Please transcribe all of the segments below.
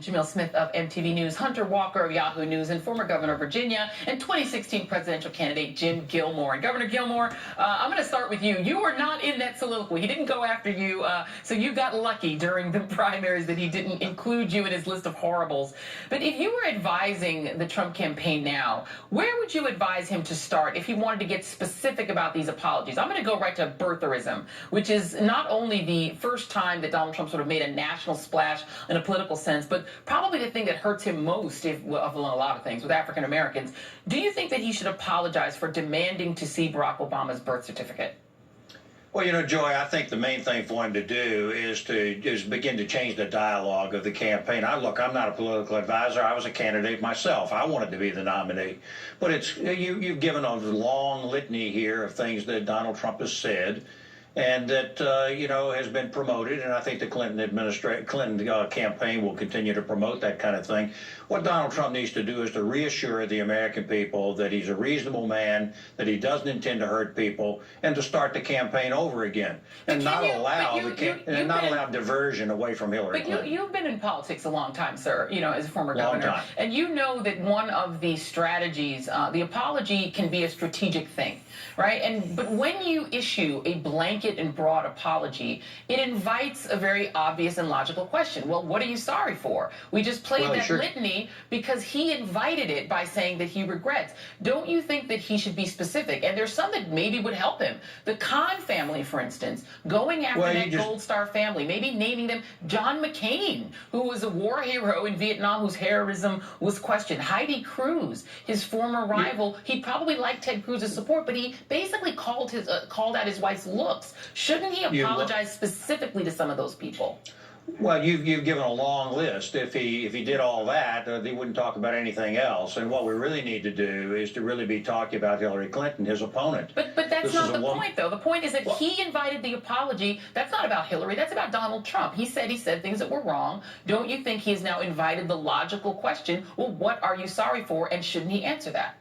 Jamil Smith of MTV News, Hunter Walker of Yahoo News, and former governor of Virginia and 2016 presidential candidate Jim Gilmore. And Governor Gilmore, I'm going to start with you. You were not in that soliloquy. He didn't go after you, so you got lucky during the primaries that he didn't include you in his list of horribles. But if you were advising the Trump campaign now, where would you advise him to start if he wanted to get specific about these apologies? I'm going to go right to birtherism, which is not only the first time that Donald Trump sort of made a national splash in a political sense, but probably the thing that hurts him most, of a lot of things, with African Americans. Do you think that he should apologize for demanding to see Barack Obama's birth certificate? Well, you know, Joy, I think the main thing for him to do is begin to change the dialogue of the campaign. I'm not a political advisor. I was a candidate myself. I wanted to be the nominee. But you've given a long litany here of things that Donald Trump has said and that, has been promoted. And I think the Clinton campaign will continue to promote that kind of thing. What Donald Trump needs to do is to reassure the American people that he's a reasonable man, that he doesn't intend to hurt people, and to start the campaign over again, and not allow diversion away from Hillary Clinton. But you've been in politics a long time, sir, as a former governor. And you know that one of the strategies, the apology can be a strategic thing, right? But when you issue a blanket and broad apology, it invites a very obvious and logical question. Well, what are you sorry for? We just played that litany because he invited it by saying that he regrets. Don't you think that he should be specific? And there's some that maybe would help him. The Khan family, for instance, going after that Gold Star family, maybe naming them John McCain, who was a war hero in Vietnam whose heroism was questioned. Heidi Cruz, his former rival, he probably liked Ted Cruz's support, but he basically called out his wife's looks. Shouldn't he apologize specifically to some of those people? Well, you've given a long list. If he did all that, he wouldn't talk about anything else. And what we really need to do is to really be talking about Hillary Clinton, his opponent. But that's not the point, though. The point is that he invited the apology. That's not about Hillary. That's about Donald Trump. He said things that were wrong. Don't you think he's now invited the logical question, well, what are you sorry for, and shouldn't he answer that?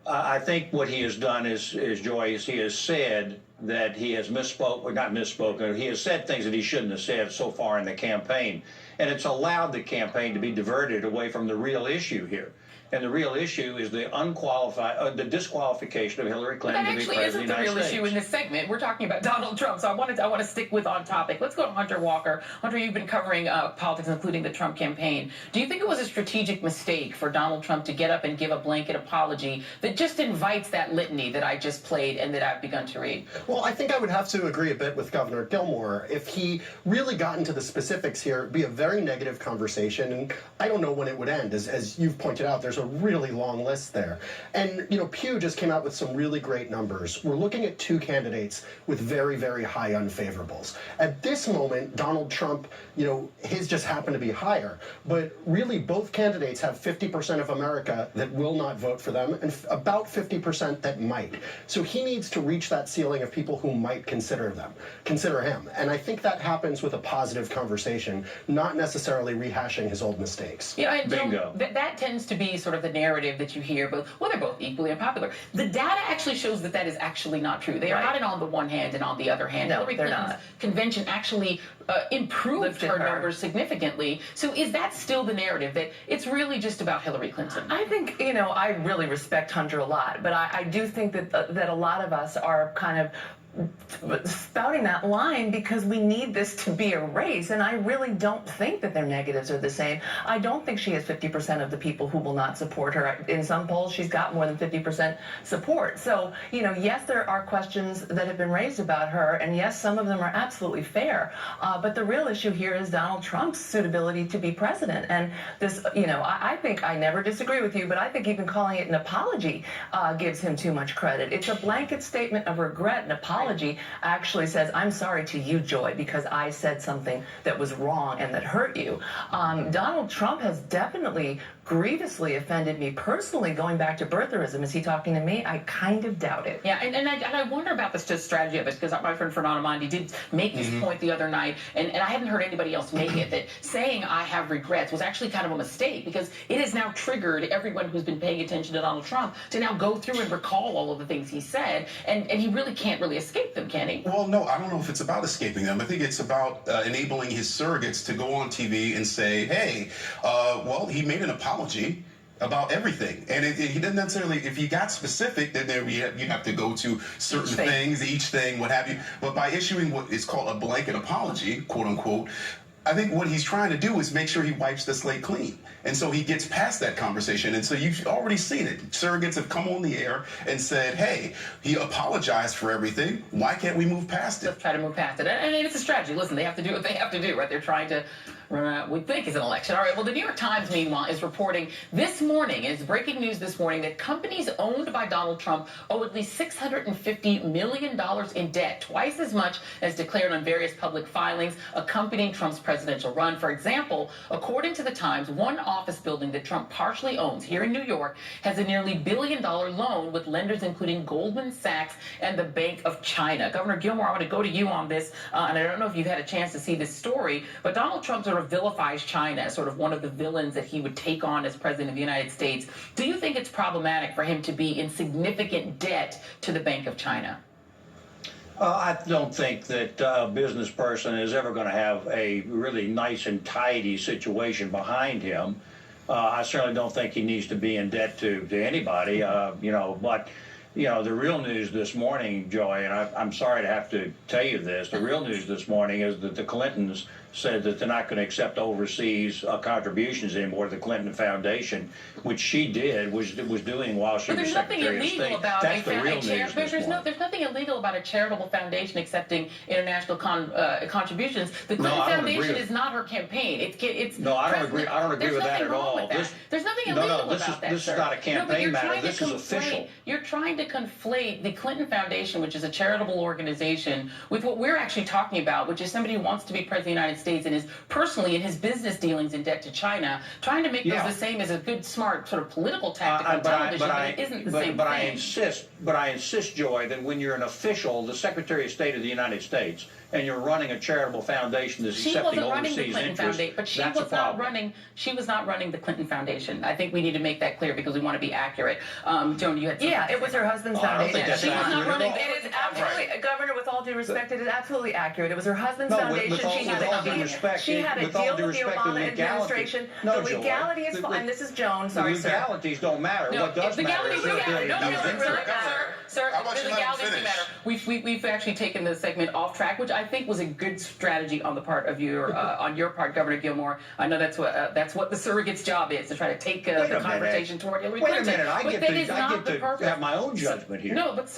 I think what he has done is Joy, is he has said that he has misspoken. He has said things that he shouldn't have said so far in the campaign. And it's allowed the campaign to be diverted away from the real issue here. And the real issue is the disqualification of Hillary Clinton to be president of the United States. That actually isn't the real issue in this segment. We're talking about Donald Trump, so I want to stick with on topic. Let's go to Hunter Walker. Hunter, you've been covering politics, including the Trump campaign. Do you think it was a strategic mistake for Donald Trump to get up and give a blanket apology that just invites that litany that I just played and that I've begun to read? Well, I think I would have to agree a bit with Governor Gilmore. If he really got into the specifics here, it'd be a very negative conversation, and I don't know when it would end. As you've pointed out, there's a really long list there. And, Pew just came out with some really great numbers. We're looking at two candidates with very, very high unfavorables. At this moment, Donald Trump, his just happened to be higher. But really, both candidates have 50% of America that will not vote for them and about 50% that might. So he needs to reach that ceiling of people who might consider him. And I think that happens with a positive conversation, not necessarily rehashing his old mistakes. Bingo. That tends to be sort of the narrative that you hear, but they're both equally unpopular. The data actually shows that is actually not true. They are not on the one hand and on the other hand. No, Hillary Clinton's convention actually improved her numbers significantly. So is that still the narrative, that it's really just about Hillary Clinton? I think, I really respect Hunter a lot, but I do think that a lot of us are kind of spouting that line because we need this to be a race, and I really don't think that their negatives are the same. I don't think she has 50% of the people who will not support her. In some polls, she's got more than 50% support. So, yes, there are questions that have been raised about her, and yes, some of them are absolutely fair. But the real issue here is Donald Trump's suitability to be president. And this, I think, I never disagree with you, but I think even calling it an apology gives him too much credit. It's a blanket statement of regret. An apology actually says, I'm sorry to you, Joy, because I said something that was wrong and that hurt you. Donald Trump has definitely grievously offended me personally, going back to birtherism. Is he talking to me? I kind of doubt it. Yeah, and I wonder about this strategy of it, because my friend Fernando Mondi did make this point the other night, and I hadn't heard anybody else make it, that saying I have regrets was actually kind of a mistake, because it has now triggered everyone who's been paying attention to Donald Trump to now go through and recall all of the things he said, and he really can't escape escape them, can he? Well, no, I don't know if it's about escaping them. I think it's about enabling his surrogates to go on TV and say, hey, well, he made an apology about everything. And he didn't necessarily, if you got specific, then there you have to go to certain things, each thing, what have you. But by issuing what is called a blanket apology, quote unquote, I think what he's trying to do is make sure he wipes the slate clean. And so he gets past that conversation. And so you've already seen it. Surrogates have come on the air and said, hey, he apologized for everything. Why can't we move past it? Let's try to move past it. And it's a strategy. Listen, they have to do what they have to do, right? They're trying to we think is an election. All right, well, the New York Times, meanwhile, is reporting this morning, it's breaking news this morning, that companies owned by Donald Trump owe at least $650 million in debt, twice as much as declared on various public filings accompanying Trump's presidential run. For example, according to the Times, one office building that Trump partially owns here in New York has a nearly $1 billion loan with lenders including Goldman Sachs and the Bank of China. Governor Gilmore, I want to go to you on this, and I don't know if you've had a chance to see this story, but Donald Trump sort of vilifies China as sort of one of the villains that he would take on as president of the United States. Do you think it's problematic for him to be in significant debt to the Bank of China? I don't think that a business person is ever going to have a really nice and tidy situation behind him. I certainly don't think he needs to be in debt to anybody, but the real news this morning, Joy, and I'm sorry to have to tell you this, the real news this morning is that the Clintons said that they're not going to accept overseas contributions anymore to the Clinton Foundation, which she was doing while she was Secretary of State. That's the real news this morning. There's nothing illegal about a charitable foundation accepting international contributions. The Clinton Foundation is not her campaign. No, I don't agree. I don't agree with that at all. There's nothing illegal about that. This is not a campaign matter. This is official. You're trying to conflate the Clinton Foundation, which is a charitable organization, with what we're actually talking about, which is somebody who wants to be president of the United States and is personally in his business dealings in debt to China, trying to make those the same as a good, smart sort of political tactic on television, but it isn't the same thing. I insist, Joy, that when you're an official, the Secretary of State of the United States, and you're running a charitable foundation that's accepting overseas interests, that's a problem. She was not running the Clinton Foundation. I think we need to make that clear because we want to be accurate. Joan, you had something. Yeah, it was her husband's foundation. She was not running. It is absolutely, Governor, with all due respect, it is absolutely accurate. It was her husband's foundation. She had a deal with the Obama administration. The legality is fine. This is Joan. Sorry, sir. The legalities don't matter. What does matter is Sir, the legalities do matter. We've actually taken the segment off track, which I think was a good strategy on the part of on your part, Governor Gilmore. I know that's what the surrogate's job is, to try to take the conversation toward Hillary Clinton. Wait a minute, I get to have my own judgment here. No, but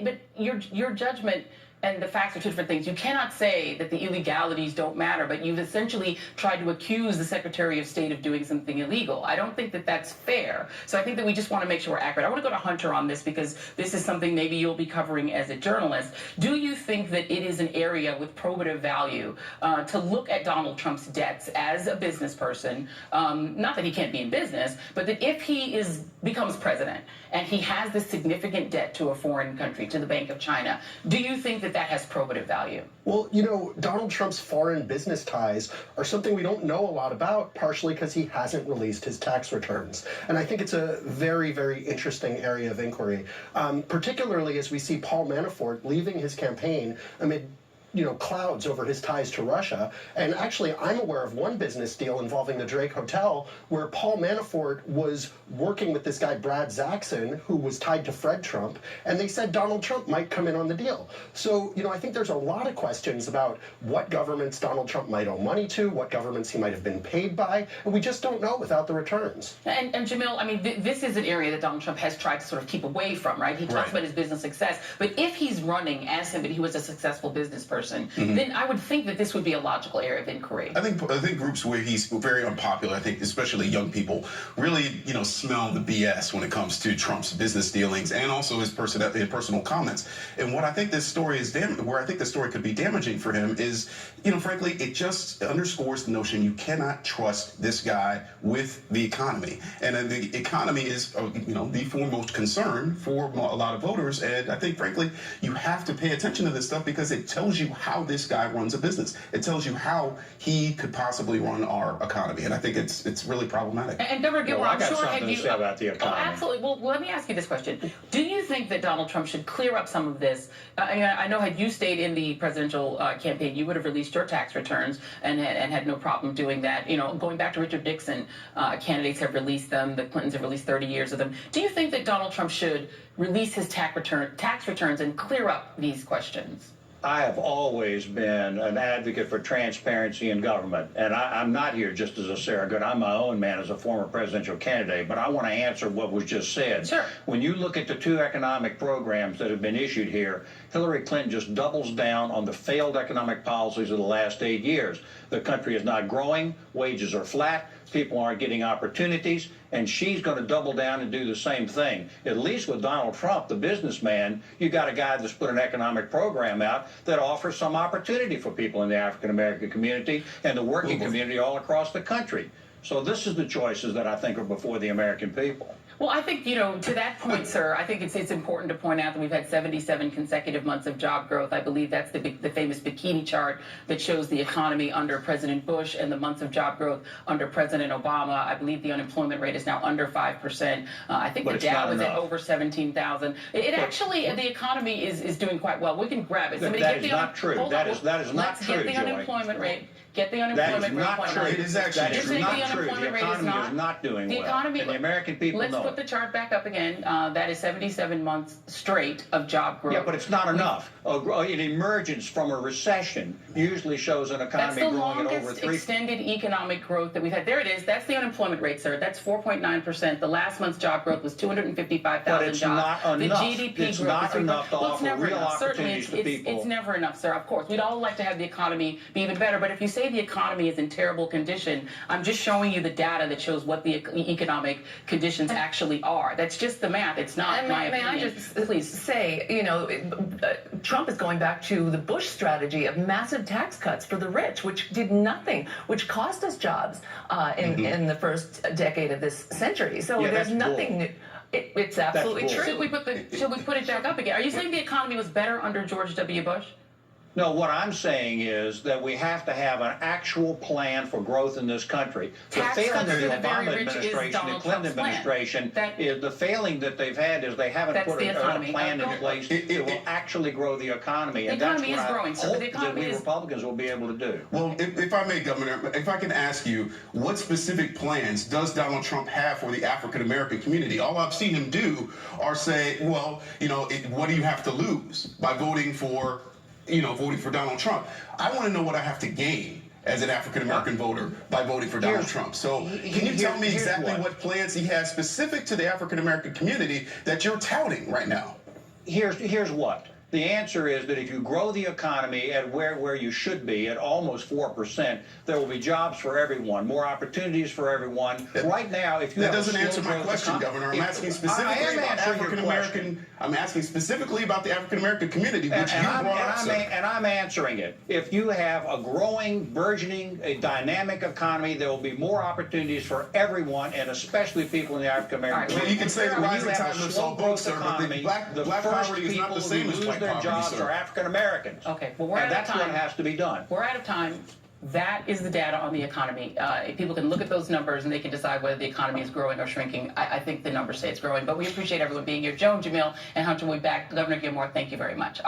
but your judgment and the facts are two different things. You cannot say that the illegalities don't matter, but you've essentially tried to accuse the Secretary of State of doing something illegal. I don't think that that's fair. So I think that we just want to make sure we're accurate. I want to go to Hunter on this because this is something maybe you'll be covering as a journalist. Do you think that it is an area with probative value to look at Donald Trump's debts as a business person? Not that he can't be in business, but that if he becomes president and he has this significant debt to a foreign country, to the Bank of China, do you think that has probative value? Well, Donald Trump's foreign business ties are something we don't know a lot about, partially because he hasn't released his tax returns. And I think it's a very, very interesting area of inquiry, particularly as we see Paul Manafort leaving his campaign amid clouds over his ties to Russia. And actually, I'm aware of one business deal involving the Drake Hotel where Paul Manafort was working with this guy, Brad Zaxxon, who was tied to Fred Trump, and they said Donald Trump might come in on the deal. So, I think there's a lot of questions about what governments Donald Trump might owe money to, what governments he might have been paid by, and we just don't know without the returns. And Jamil, I mean, this is an area that Donald Trump has tried to sort of keep away from, right? He talks about his business success, but if he's running as him, but he was a successful business person, then I would think that this would be a logical area of inquiry. I think groups where he's very unpopular, I think especially young people, really smell the BS when it comes to Trump's business dealings and also his personal comments. And what I think this story is where I think the story could be damaging for him is, frankly, it just underscores the notion you cannot trust this guy with the economy. And the economy is, the foremost concern for a lot of voters. And I think, frankly, you have to pay attention to this stuff because it tells you you how this guy runs a business. It tells you how he could possibly run our economy, and I think it's really problematic. And Governor Gilmore, Well, I I'm got sure something to say about the economy. Oh, absolutely. Well, let me ask you this question: do you think that Donald Trump should clear up some of this? I know had you stayed in the presidential campaign, you would have released your tax returns and had no problem doing that. You know, going back to Richard Nixon, candidates have released them. The Clintons have released 30 years of them. Do you think that Donald Trump should release his tax returns and clear up these questions? I have always been an advocate for transparency in government, and I'm not here just as a surrogate. I'm my own man as a former presidential candidate, but I want to answer what was just said. Sure. When you look at the two economic programs that have been issued here, Hillary Clinton just doubles down on the failed economic policies of the last 8 years. The country is not growing, wages are flat, people aren't getting opportunities, and she's going to double down and do the same thing. At least with Donald Trump, the businessman, you got a guy that's put an economic program out that offers some opportunity for people in the African American community and the working community all across the country. So this is the choices that I think are before the American people. Well, I think, you know, to that point, sir, I think it's important to point out that we've had 77 consecutive months of job growth. I believe that's the famous bikini chart that shows the economy under President Bush and the months of job growth under President Obama. I believe the unemployment rate is now under 5%. I think the Dow is at over 17,000. It actually, the economy is doing quite well. We can grab it. That is not true. That is not true, Let's get the unemployment rate. Get the unemployment rate. That is not true. It is actually That is true. not The true. The unemployment rate is economy not- is not doing The well. economy, And the American people let's know put it. the chart back up again. That is 77 months straight of job growth. Yeah, but it's not enough. An emergence from a recession usually shows an That's economy the growing at over longest 3%. extended economic growth that we've had. There it is. That's the unemployment rate, sir. That's 4.9%. The last month's job growth was 255,000 But it's jobs. not enough. The GDP It's growth not is enough to it's offer never real enough. Certainly, opportunities to people. It's never enough, sir. Of course, we'd all like to have the economy be even better. But if you say the economy is in terrible condition, I'm just showing you the data that shows what the economic conditions actually are. That's just the math. It's not And my may opinion. I just Please. say, you know, Trump is going back to the Bush strategy of massive tax cuts for the rich, which did nothing, which cost us jobs in the first decade of this century. So Yeah, there's that's nothing new. It's absolutely bull. true. Should we put it back up again? Are you saying the economy was better under George W. Bush? No, what I'm saying is that we have to have an actual plan for growth in this country. The Tax failing cuts of for the the very Obama rich is administration, the Donald Clinton Trump's plan. administration, That- is the failing that they've had is they haven't That's put the a economy. plan in place that will actually grow the economy. And The economy that's is what growing, I sir, but hope the that economy we is- Republicans will be able to do. Well, if I may, Governor, if I can ask you, what specific plans does Donald Trump have for the African American community? All I've seen him do are say, well, you know, what do you have to lose by voting for Donald Trump? I want to know what I have to gain as an African American voter by voting for Donald Trump. So can you tell me here's exactly what. what plans he has specific to the African American community that you're touting right now? Here's what. The answer is that if you grow the economy at where you should be, at almost 4%, there will be jobs for everyone, more opportunities for everyone. Right now, if you That have a doesn't slow answer my growth question, econ- Governor. I'm if- asking I specifically am about answering your African question. American. I'm asking specifically about the African American community, which you brought up, sir. And I'm answering it. If you have a growing, burgeoning, a dynamic economy, there will be more opportunities for everyone, and especially people in the African American All right, community. Well, you can say the When you rising have tide a lifts slow all boats, growth sir, but the economy, black the poverty first is not people the same who as lose white their poverty, jobs sir. are African Americans. Okay, well, we're And out of that's time. what has to be done. We're out of time. That is the data on the economy. People can look at those numbers and they can decide whether the economy is growing or shrinking. I think the numbers say it's growing, but we appreciate everyone being here. Joan, Jamil, and Hunter will be back. Governor Gilmore, thank you very much.